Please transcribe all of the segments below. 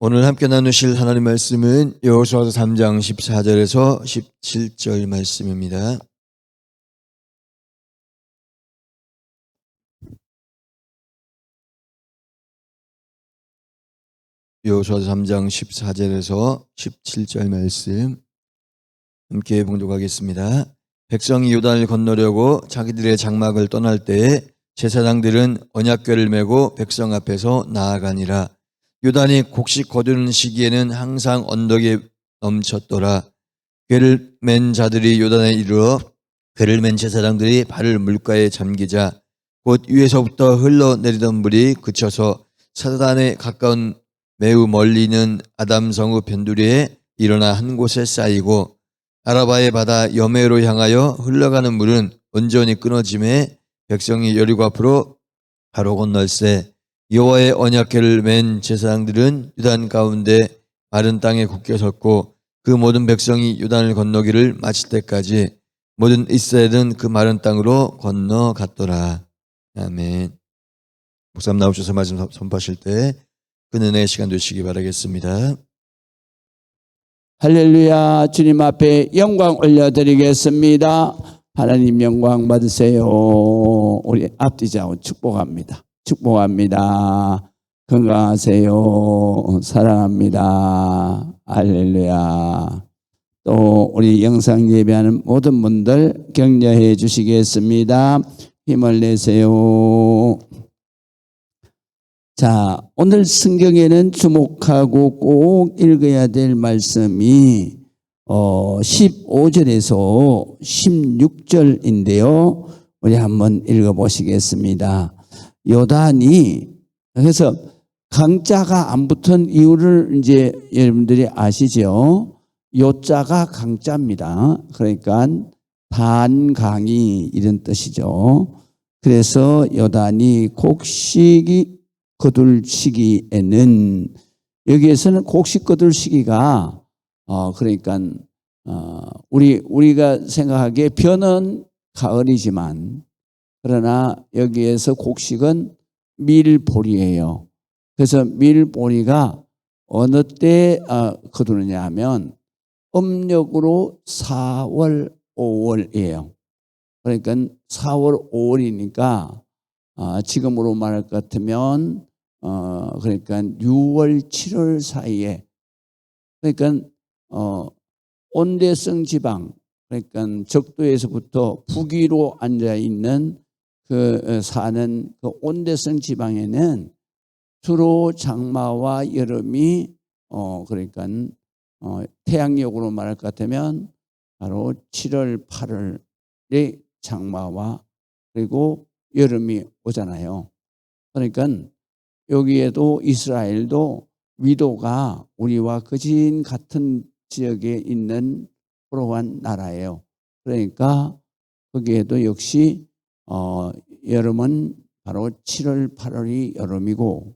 오늘 함께 나누실 하나님 말씀은 여호수아서 3장 14절에서 17절 말씀입니다. 여호수아서 3장 14절에서 17절 말씀 함께 봉독하겠습니다. 백성이 요단을 건너려고 자기들의 장막을 떠날 때에 제사장들은 언약궤를 메고 백성 앞에서 나아가니라. 요단이 곡식 거두는 시기에는 항상 언덕에 넘쳤더라. 궤를 맨 자들이 요단에 이르러 궤를 맨 제사장들이 발을 물가에 잠기자 곧 위에서부터 흘러내리던 물이 그쳐서 사단에 가까운 매우 멀리 있는 아담성읍 변두리에 일어나 한 곳에 쌓이고 아라바의 바다 여메로 향하여 흘러가는 물은 온전히 끊어짐에 백성이 여리고 앞으로 바로 건널세 여호와의 언약궤를 맨 제사장들은 요단 가운데 마른 땅에 굳게 섰고 그 모든 백성이 요단을 건너기를 마칠 때까지 모든 이스라엘은 그 마른 땅으로 건너갔더라. 아멘. 목사님 나오셔서 말씀 선포하실 때 그 은혜의 시간 되시기 바라겠습니다. 할렐루야. 주님 앞에 영광 올려드리겠습니다. 하나님 영광 받으세요. 우리 앞뒤좌우 축복합니다. 축복합니다. 건강하세요. 사랑합니다. 할렐루야. 또 우리 영상 예배하는 모든 분들 격려해 주시겠습니다. 힘을 내세요. 자, 오늘 성경에는 주목하고 꼭 읽어야 될 말씀이 15절에서 16절인데요. 우리 한번 읽어보시겠습니다. 요단이 그래서 강자가 안 붙은 이유를 이제 여러분들이 아시죠? 요자가 강자입니다. 그러니까 단강이 이런 뜻이죠. 그래서 요단이 곡식이 거둘 시기에는 여기에서는 곡식 거둘 시기가 그러니까 우리가 생각하기에 벼는 가을이지만 그러나 여기에서 곡식은 밀보리예요. 그래서 밀보리가 어느 때 거두느냐 하면 음력으로 4월, 5월이에요. 그러니까 4월, 5월이니까 지금으로 말할 것 같으면 그러니까 6월, 7월 사이에 그러니까 온대성 지방 그러니까 적도에서부터 북위로 앉아 있는 그 사는 그 온대성 지방에는 주로 장마와 여름이 그러니까 태양력으로 말할 것 같으면 바로 7월, 8월의 장마와 그리고 여름이 오잖아요. 그러니까 여기에도 이스라엘도 위도가 우리와 거진 같은 지역에 있는 그러한 나라예요. 그러니까 거기에도 역시 여름은 바로 7월, 8월이 여름이고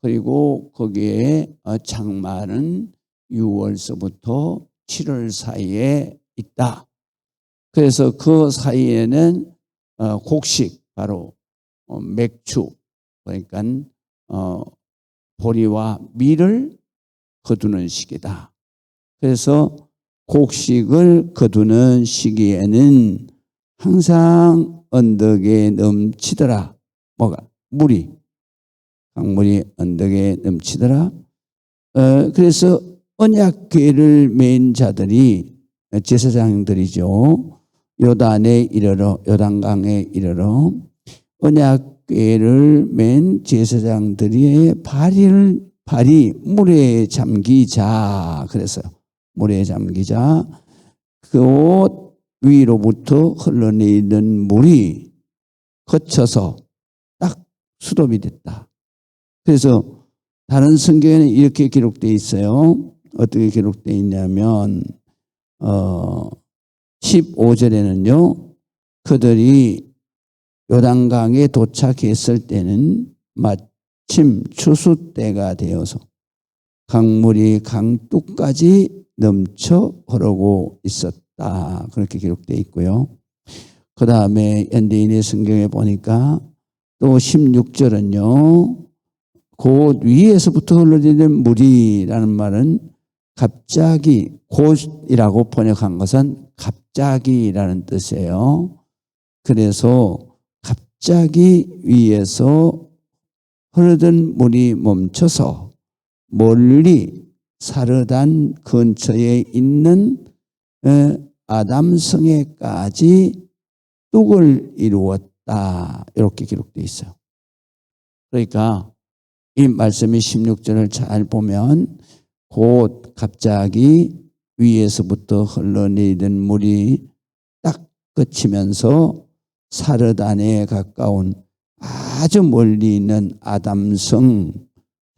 그리고 거기에 장마는 6월서부터 7월 사이에 있다. 그래서 그 사이에는 곡식 바로 맥주 그러니까 보리와 밀을 거두는 시기다. 그래서 곡식을 거두는 시기에는 항상 언덕에 넘치더라. 뭐가? 물이. 강물이 언덕에 넘치더라. 그래서 언약궤를 맨 자들이 제사장들이죠. 요단에 이르러 요단강에 이르러 언약궤를 맨 제사장들의 발이 물에 잠기자 그랬어요. 물에 잠기자 그 옷 위로부터 흘러내리는 물이 거쳐서 딱 수dom이 됐다. 그래서 다른 성경에는 이렇게 기록되어 있어요. 어떻게 기록되어 있냐면 15절에는요. 그들이 요단강에 도착했을 때는 마침 추수 때가 되어서 강물이 강둑까지 넘쳐 흐르고 있었다. 그렇게 기록되어 있고요. 그 다음에 현대인의 성경에 보니까 또 16절은요. 곧 위에서부터 흘러지는 물이라는 말은 갑자기, 곧이라고 번역한 것은 갑자기라는 뜻이에요. 그래서 갑자기 위에서 흐르던 물이 멈춰서 멀리 사르단 근처에 있는 아담성에까지 뚝을 이루었다. 이렇게 기록되어 있어요. 그러니까 이 말씀이 16절을 잘 보면 곧 갑자기 위에서부터 흘러내리던 물이 딱 그치면서 사르단에 가까운 아주 멀리 있는 아담성,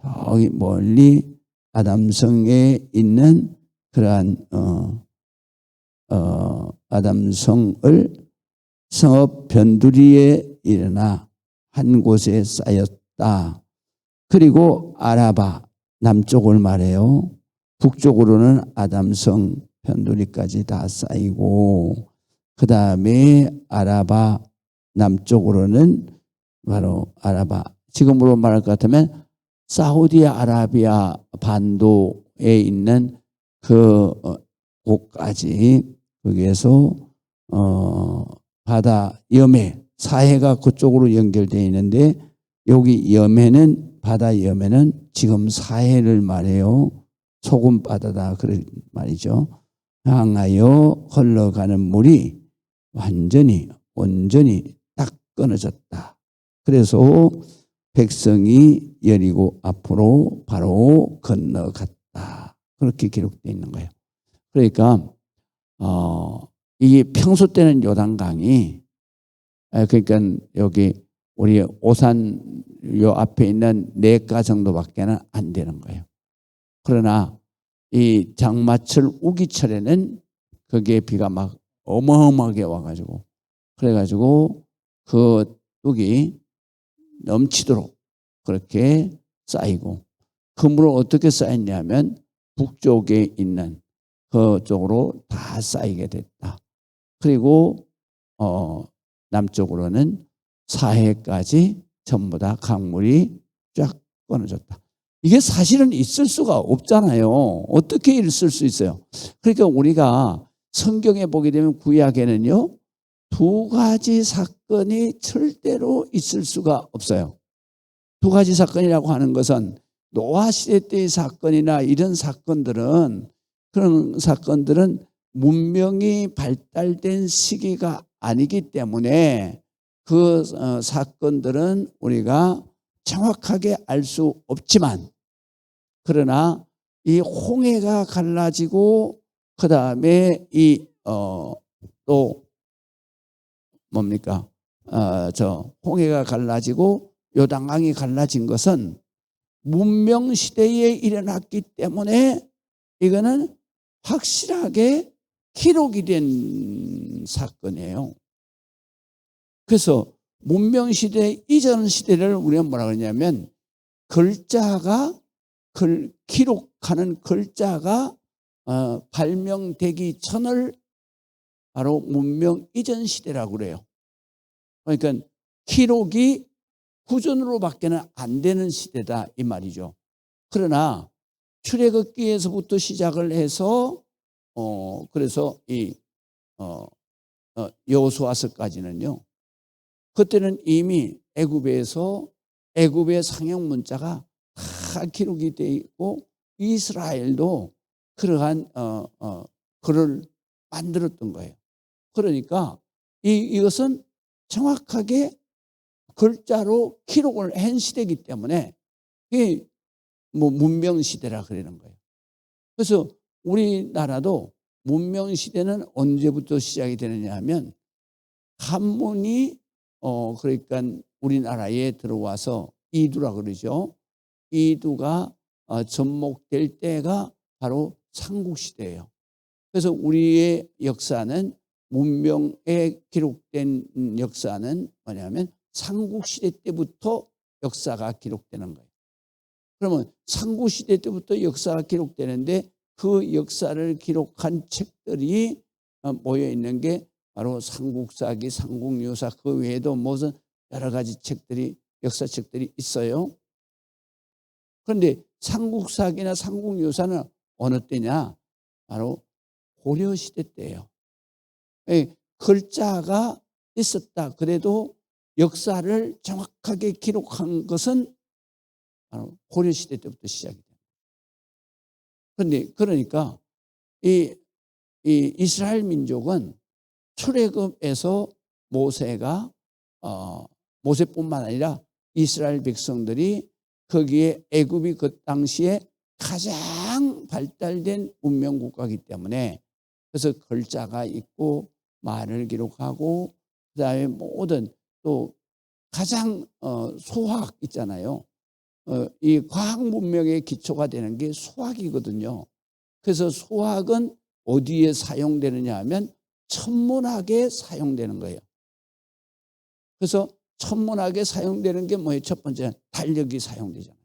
저기 멀리 아담성에 있는 그러한 아담성을 성읍 변두리에 일어나 한 곳에 쌓였다. 그리고 아라바 남쪽을 말해요. 북쪽으로는 아담성 변두리까지 다 쌓이고 그 다음에 아라바 남쪽으로는 바로 아라바, 지금으로 말할 것 같으면 사우디아라비아 반도에 있는 그 곳까지 거기에서 바다 염해, 사해가 그쪽으로 연결되어 있는데 여기 염해는 바다 염해는 지금 사해를 말해요. 소금 바다다 그런 말이죠. 향하여 흘러가는 물이 온전히 딱 끊어졌다. 그래서 백성이 여리고 앞으로 바로 건너갔다. 그렇게 기록되어 있는 거예요. 그러니까 이게 평소 때는 요단강이 그러니까 여기 우리 오산 요 앞에 있는 4가 정도밖에는 안 되는 거예요. 그러나 이 장마철 우기철에는 거기에 비가 막 어마어마하게 와가지고 그래가지고 그 뚝이 넘치도록 그렇게 쌓이고 그 물을 어떻게 쌓였냐면 북쪽에 있는 그쪽으로 다 쌓이게 됐다. 그리고 남쪽으로는 사해까지 전부 다 강물이 쫙 끊어졌다. 이게 사실은 있을 수가 없잖아요. 어떻게 있을 수 있어요? 그러니까 우리가 성경에 보게 되면 구약에는요 2가지 사건이 절대로 있을 수가 없어요. 2가지 사건이라고 하는 것은 노아 시대 때의 사건이나 이런 사건들은 그런 사건들은 문명이 발달된 시기가 아니기 때문에 그 사건들은 우리가 정확하게 알 수 없지만 그러나 이 홍해가 갈라지고 그 다음에 이 또 뭡니까 홍해가 갈라지고 요단강이 갈라진 것은 문명 시대에 일어났기 때문에 이거는 확실하게 기록이 된 사건이에요. 그래서 문명 시대 이전 시대를 우리가 뭐라 그러냐면 글자가 기록하는 글자가 발명되기 전을 바로 문명 이전 시대라고 그래요. 그러니까 기록이 구전으로밖에는 안 되는 시대다 이 말이죠. 그러나 출애굽기에서부터 시작을 해서 그래서 이 여호수아서까지는요. 그때는 이미 애굽에서 애굽의 상형 문자가 다 기록이 되어 있고 이스라엘도 그러한 글을 만들었던 거예요. 그러니까 이것은 정확하게 글자로 기록을 한 시대이기 때문에 이게 뭐 문명 시대라 그러는 거예요. 그래서 우리나라도 문명 시대는 언제부터 시작이 되느냐 하면 한문이 그러니까 우리나라에 들어와서 이두라 그러죠. 이두가 접목될 때가 바로 삼국시대예요. 그래서 우리의 역사는 문명에 기록된 역사는 뭐냐면 삼국시대 때부터 역사가 기록되는 거예요. 그러면 삼국시대 때부터 역사가 기록되는데 그 역사를 기록한 책들이 모여 있는 게 바로 삼국사기, 삼국유사 그 외에도 무슨 여러 가지 책들이 역사책들이 있어요. 그런데 삼국사기나 삼국유사는 어느 때냐? 바로 고려시대 때예요. 글자가 있었다. 그래도 역사를 정확하게 기록한 것은 바로 고려시대 때부터 시작이 돼요. 그런데 그러니까 이 이스라엘 민족은 출애굽에서 모세가 모세뿐만 아니라 이스라엘 백성들이 거기에 애굽이 그 당시에 가장 발달된 문명 국가이기 때문에 그래서 글자가 있고 말을 기록하고 그다음에 모든 또 가장 수학 있잖아요. 이 과학 문명의 기초가 되는 게 수학이거든요. 그래서 수학은 어디에 사용되느냐 하면 천문학에 사용되는 거예요. 그래서 천문학에 사용되는 게 뭐예요? 첫 번째 달력이 사용되잖아요.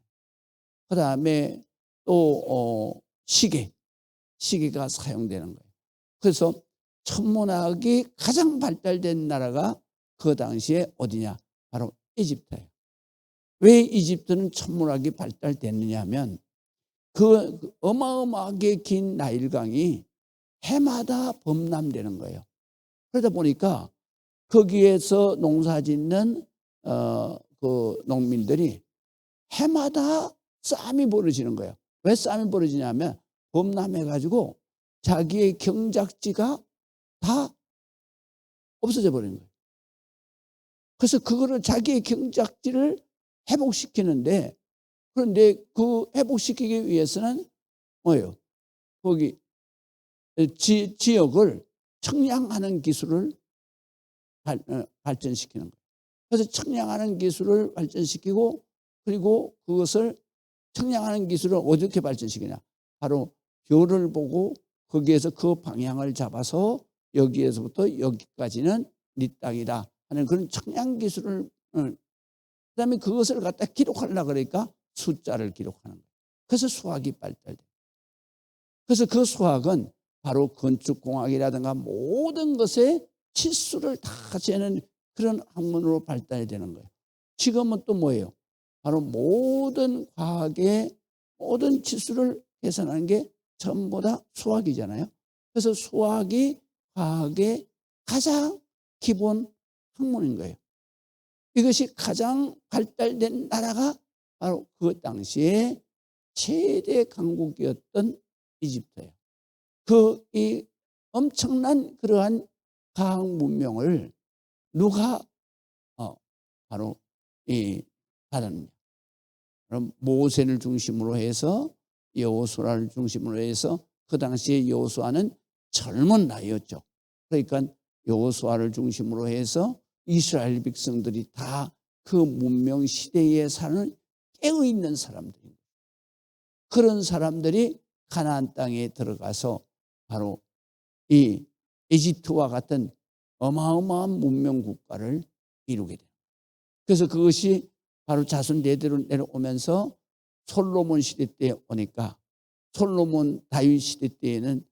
그다음에 또 시계가 사용되는 거예요. 그래서 천문학이 가장 발달된 나라가 그 당시에 어디냐? 바로 이집트예요. 왜 이집트는 천문학이 발달됐느냐 하면 그 어마어마하게 긴 나일강이 해마다 범람되는 거예요. 그러다 보니까 거기에서 농사짓는 그 농민들이 해마다 싸움이 벌어지는 거예요. 왜 싸움이 벌어지냐면 범람해가지고 자기의 경작지가 다 없어져 버리는 거예요. 그래서 그거를 자기의 경작지를 회복시키는데 그런데 그 회복시키기 위해서는 뭐예요? 거기 지역을 청량하는 기술을 발전시키는 거예요. 그래서 청량하는 기술을 발전시키고 그리고 그것을 청량하는 기술을 어떻게 발전시키냐? 바로 별을 보고 거기에서 그 방향을 잡아서 여기에서부터 여기까지는 네 땅이다 하는 그런 청량 기술을 그다음에 그것을 갖다 기록하려고 그러니까 숫자를 기록하는 거예요. 그래서 수학이 발달돼요. 그래서 그 수학은 바로 건축공학이라든가 모든 것의 치수를 다 재는 그런 학문으로 발달이 되는 거예요. 지금은 또 뭐예요? 바로 모든 과학의 모든 치수를 계산하는 게 전부 다 수학이잖아요. 그래서 수학이 과학의 가장 기본 학문인 거예요. 이것이 가장 발달된 나라가 바로 그 당시에 최대 강국이었던 이집트예요. 이 엄청난 그러한 과학 문명을 누가 바로 받았느냐? 그럼 모세를 중심으로 해서 여호수아를 중심으로 해서 그 당시에 여호수아는 젊은 나이였죠. 그러니까 여호수아를 중심으로 해서 이스라엘 백성들이 다 그 문명 시대에 사는 깨어있는 사람들입니다. 그런 사람들이 가나안 땅에 들어가서 바로 이 이집트와 같은 어마어마한 문명 국가를 이루게 돼요. 그래서 그것이 바로 자손 대대로 내려오면서 솔로몬 시대 때 오니까 솔로몬 다윗 시대 때에는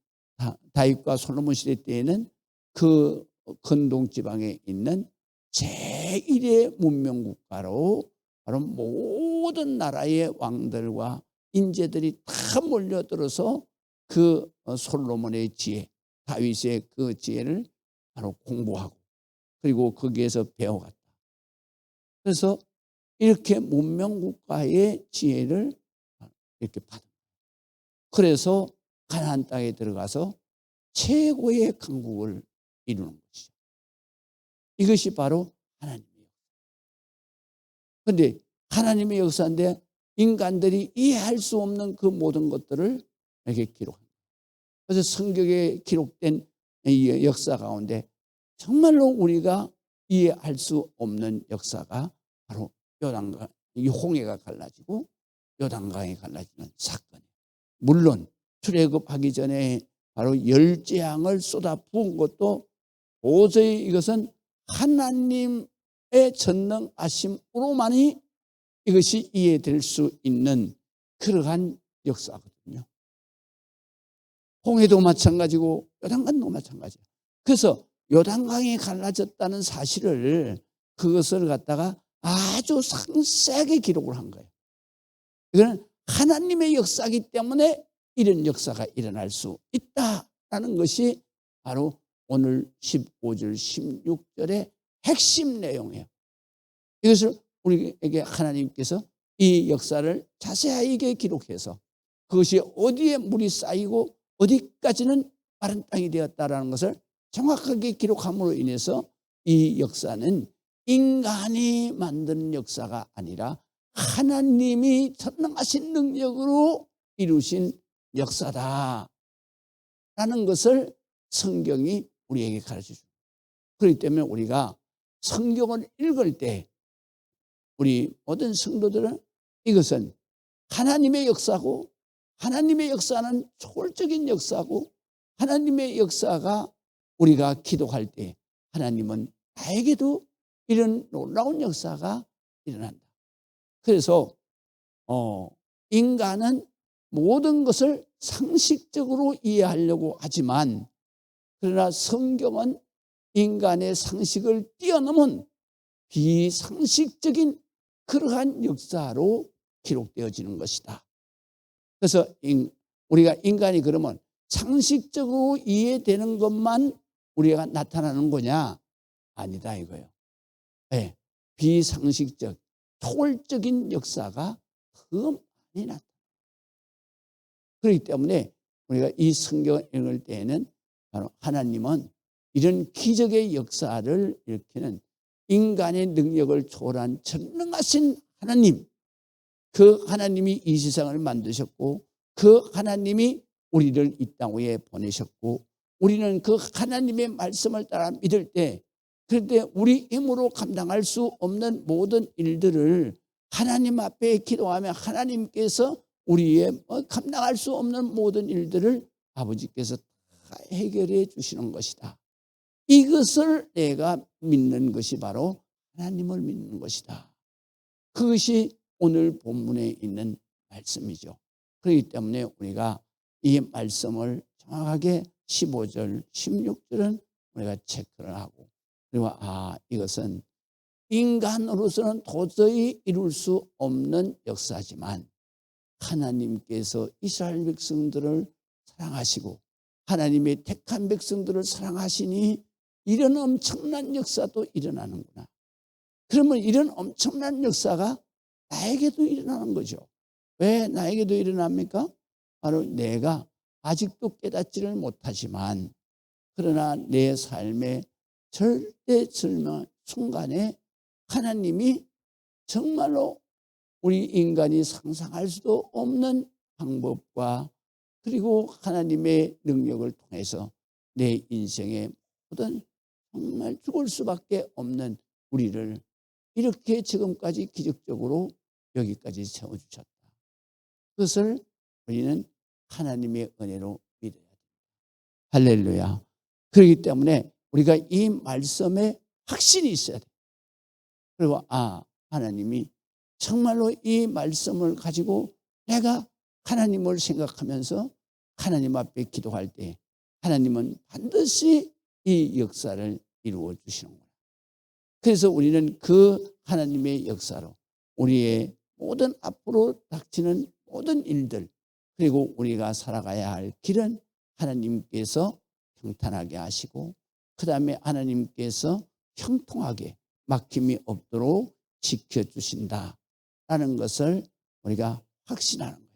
다윗과 솔로몬 시대 때에는 그 건동 지방에 있는 제1의 문명 국가로 바로 모든 나라의 왕들과 인재들이 다 몰려들어서 그 솔로몬의 지혜, 다윗의 그 지혜를 바로 공부하고 그리고 거기에서 배워갔다. 그래서 이렇게 문명 국가의 지혜를 이렇게 받은 거예요. 그래서 가나안 땅에 들어가서 최고의 강국을 이루는 것이죠. 이것이 바로 하나님의 역사. 그런데 하나님의 역사인데 인간들이 이해할 수 없는 그 모든 것들을 이렇게 기록합니다. 그래서 성경에 기록된 이 역사 가운데 정말로 우리가 이해할 수 없는 역사가 바로 요단강, 이 홍해가 갈라지고 요단강이 갈라지는 사건이에요. 물론 출애굽하기 전에 바로 열재앙을 쏟아 부은 것도 도저히 이것은 하나님의 전능하심으로만이 이것이 이해될 수 있는 그러한 역사거든요. 홍해도 마찬가지고 요단강도 마찬가지예요. 그래서 요단강이 갈라졌다는 사실을 그것을 갖다가 아주 상세하게 기록을 한 거예요. 이거는 하나님의 역사이기 때문에 이런 역사가 일어날 수 있다라는 것이 바로 오늘 15절 16절의 핵심 내용이에요. 이것을 우리에게 하나님께서 이 역사를 자세하게 기록해서 그것이 어디에 물이 쌓이고 어디까지는 마른 땅이 되었다라는 것을 정확하게 기록함으로 인해서 이 역사는 인간이 만든 역사가 아니라 하나님이 전능하신 능력으로 이루신 역사다라는 것을 성경이 우리에게 가르쳐 줍니다. 그렇기 때문에 우리가 성경을 읽을 때 우리 모든 성도들은 이것은 하나님의 역사고, 하나님의 역사는 초월적인 역사고, 하나님의 역사가 우리가 기도할 때 하나님은 나에게도 이런 놀라운 역사가 일어난다. 그래서 인간은 모든 것을 상식적으로 이해하려고 하지만, 그러나 성경은 인간의 상식을 뛰어넘은 비상식적인 그러한 역사로 기록되어지는 것이다. 그래서 우리가 인간이 그러면 상식적으로 이해되는 것만 우리가 나타나는 거냐? 아니다 이거예요. 네, 비상식적, 초월적인 역사가 더 많이 나타납니다. 그렇기 때문에 우리가 이 성경을 읽을 때에는 바로 하나님은 이런 기적의 역사를 일으키는 인간의 능력을 초월한 전능하신 하나님, 그 하나님이 이 세상을 만드셨고 그 하나님이 우리를 이 땅 위에 보내셨고 우리는 그 하나님의 말씀을 따라 믿을 때, 그런데 우리 힘으로 감당할 수 없는 모든 일들을 하나님 앞에 기도하며 하나님께서 우리의 감당할 수 없는 모든 일들을 아버지께서 다 해결해 주시는 것이다. 이것을 내가 믿는 것이 바로 하나님을 믿는 것이다. 그것이 오늘 본문에 있는 말씀이죠. 그렇기 때문에 우리가 이 말씀을 정확하게 15절, 16절은 우리가 체크를 하고, 그리고 이것은 인간으로서는 도저히 이룰 수 없는 역사지만 하나님께서 이스라엘 백성들을 사랑하시고 하나님의 택한 백성들을 사랑하시니 이런 엄청난 역사도 일어나는구나. 그러면 이런 엄청난 역사가 나에게도 일어나는 거죠. 왜 나에게도 일어납니까? 바로 내가 아직도 깨닫지를 못하지만, 그러나 내 삶의 절대절명 순간에 하나님이 정말로 우리 인간이 상상할 수도 없는 방법과 그리고 하나님의 능력을 통해서 내 인생의 모든 정말 죽을 수밖에 없는 우리를 이렇게 지금까지 기적적으로 여기까지 세워주셨다. 그것을 우리는 하나님의 은혜로 믿어야 됩니다. 할렐루야. 그렇기 때문에 우리가 이 말씀에 확신이 있어야 돼요. 그리고 하나님이 정말로 이 말씀을 가지고 내가 하나님을 생각하면서 하나님 앞에 기도할 때 하나님은 반드시 이 역사를 이루어 주시는구나. 그래서 우리는 그 하나님의 역사로 우리의 모든 앞으로 닥치는 모든 일들, 그리고 우리가 살아가야 할 길은 하나님께서 평탄하게 하시고 그 다음에 하나님께서 형통하게 막힘이 없도록 지켜주신다라는 것을 우리가 확신하는 거예요.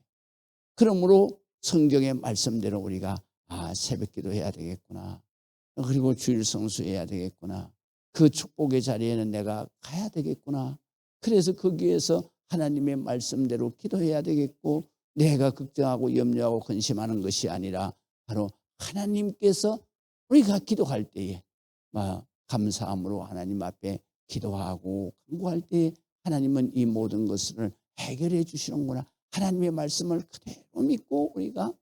그러므로 성경의 말씀대로 우리가 새벽기도 해야 되겠구나, 그리고 주일 성수해야 되겠구나, 그 축복의 자리에는 내가 가야 되겠구나, 그래서 거기에서 하나님의 말씀대로 기도해야 되겠고, 내가 걱정하고 염려하고 근심하는 것이 아니라 바로 하나님께서 우리가 기도할 때에 감사함으로 하나님 앞에 기도하고 간구할 때에 하나님은 이 모든 것을 해결해 주시는구나. 하나님의 말씀을 그대로 믿고 우리가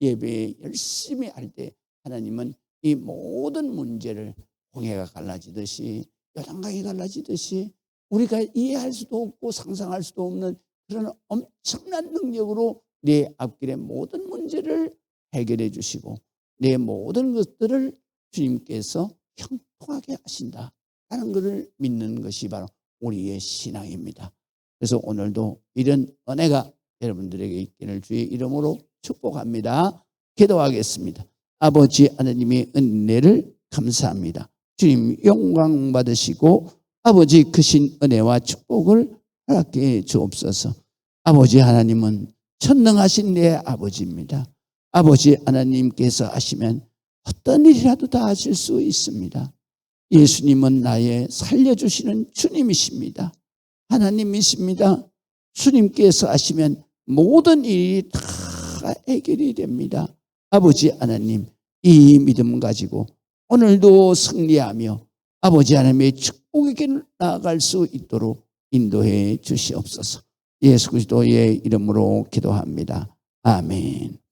예배에 열심히 할 때 하나님은 이 모든 문제를 홍해가 갈라지듯이 요단강이 갈라지듯이 우리가 이해할 수도 없고 상상할 수도 없는 그런 엄청난 능력으로 내 앞길의 모든 문제를 해결해 주시고 내 모든 것들을 주님께서 형통하게 하신다라는 것을 믿는 것이 바로 우리의 신앙입니다. 그래서 오늘도 이런 은혜가 여러분들에게 있기를 주의 이름으로 축복합니다. 기도하겠습니다. 아버지 하나님의 은혜를 감사합니다. 주님 영광 받으시고 아버지 크신 은혜와 축복을 허락해 주옵소서. 아버지 하나님은 전능하신 내 아버지입니다. 아버지 하나님께서 하시면 어떤 일이라도 다 하실 수 있습니다. 예수님은 나의 살려주시는 주님이십니다. 하나님이십니다. 주님께서 하시면 모든 일이 다 해결이 됩니다. 아버지 하나님, 이 믿음 가지고 오늘도 승리하며 아버지 하나님의 축복에게 나아갈 수 있도록 인도해 주시옵소서. 예수 그리스도의 이름으로 기도합니다. 아멘.